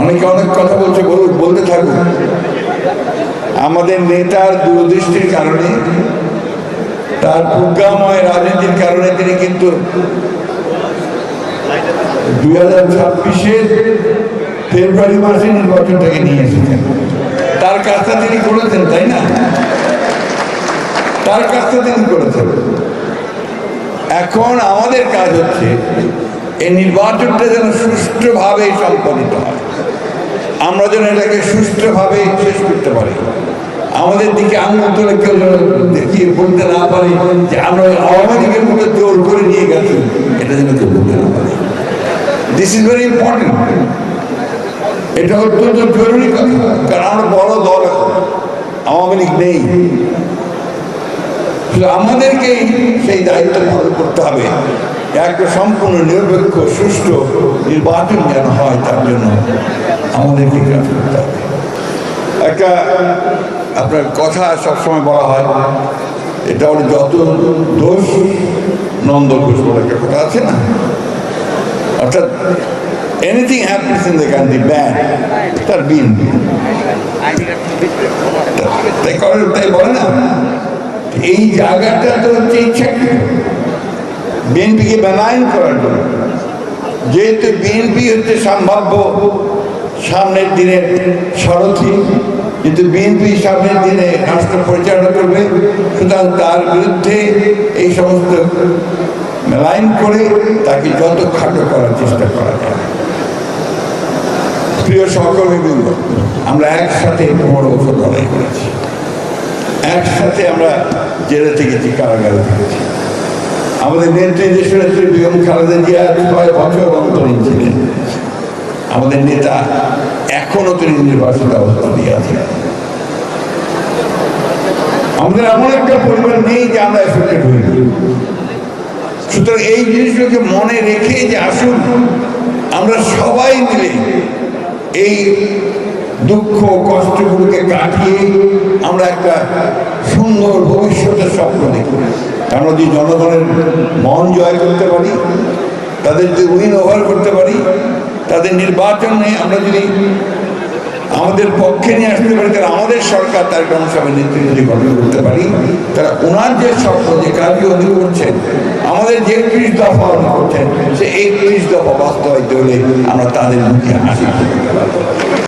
অনেকে অনেক কথা বলছে, বলতে থাকুক। আমাদের নেতার দূরদৃষ্টির কারণে, তার প্রজ্ঞাময় রাজনীতির কারণে তিনি কিন্তু 2026-এর ফেব্রুয়ারি মাসে নির্বাচনটাকে নিয়ে এসেছেন। তার কাজটা তিনি করেছেন, তাই না? তার কাজটা তিনি করেছেন। এখন আমাদের কাজ হচ্ছে এই নির্বাচনটা যেন সুষ্ঠুভাবে সম্পাদিত হয়, আমরা যেন এটাকে সুষ্ঠুভাবে শেষ করতে পারি। আমাদের দিকে আঙুল তুলে কেউ দেখিয়ে বলতে না পারি যে আমরা আওয়ামী লীগের মধ্যে জোর করে নিয়ে গেছি, এটা যেন কেউ বলতে না পারে। This is very important. এটা অত্যন্ত জরুরি কথা, কারণ আমরা বড় দল, এখন আওয়ামী লীগ নেই। আমাদেরকেই সেই দায়িত্ব পালন করতে হবে। একটা সম্পূর্ণ নিরপেক্ষ সুষ্ঠু নির্বাচন যেন হয়, তার জন্য আমাদেরকে কাজ করতে হবে। একটা আপনার কথা সবসময় বলা হয়, এটা হলো যত দোষ নন্দ ঘোষ বলে একটা কথা আছে না, অর্থাৎ anything happens in the country bad, তার বিএনপি তাই বলে না। এই জায়গাটা তো হচ্ছে ইচ্ছা বিএনপিকে বেনাইন করার জন্য, যেহেতু বিএনপি হচ্ছে সম্ভাব্য সামনের দিনের সারথি, কিন্তু বিএনপি সামনের দিনে রাষ্ট্র পরিচালনা করবে, সুতরাং তার বিরুদ্ধে এই সমস্ত মেলাইন করে তাকে যত খাটো করার চেষ্টা করা যায়। প্রিয় সহকর্মীবৃন্দ, আমরা একসাথে 15 বছর লড়াই করেছি, একসাথে আমরা জেলে থেকেছি, কারাগারে থেকেছি। আমাদের নেত্রী দেশনেত্রী বেগম খালেদা জিয়া 6 বছর অন্তরীণ ছিলেন। আমাদের নেতা এখনো তিনি নির্বাচিত অবস্থা দিয়ে আছেন। আমাদের এমন একটা পরিবার নেই যে আমরা এফেক্টেড হইনি। সুতরাং এই জিনিসগুলোকে মনে রেখে যে আসুন আমরা সবাই মিলে এই দুঃখ কষ্টগুলোকে কাটিয়ে আমরা একটা সুন্দর ভবিষ্যতের স্বপ্ন দেখি। আমরা যদি জনগণের মন জয় করতে পারি, তাদের যদি উইন ওভার করতে পারি, তাদের নির্বাচনে আমরা যদি আমাদের পক্ষে নিয়ে আসতে পারি, তারা আমাদের সরকার তার হিসাবে নেতৃত্ব যদি গঠন করতে পারি, তারা ওনার যে স্বপ্ন, যে কাজটি উনি করছেন, আমাদের যে 30 দফা উনি করছেন, সে 31 দফা বাস্তবায়িত হলে আমরা তাদের মুখে হাসি করতে পারবো।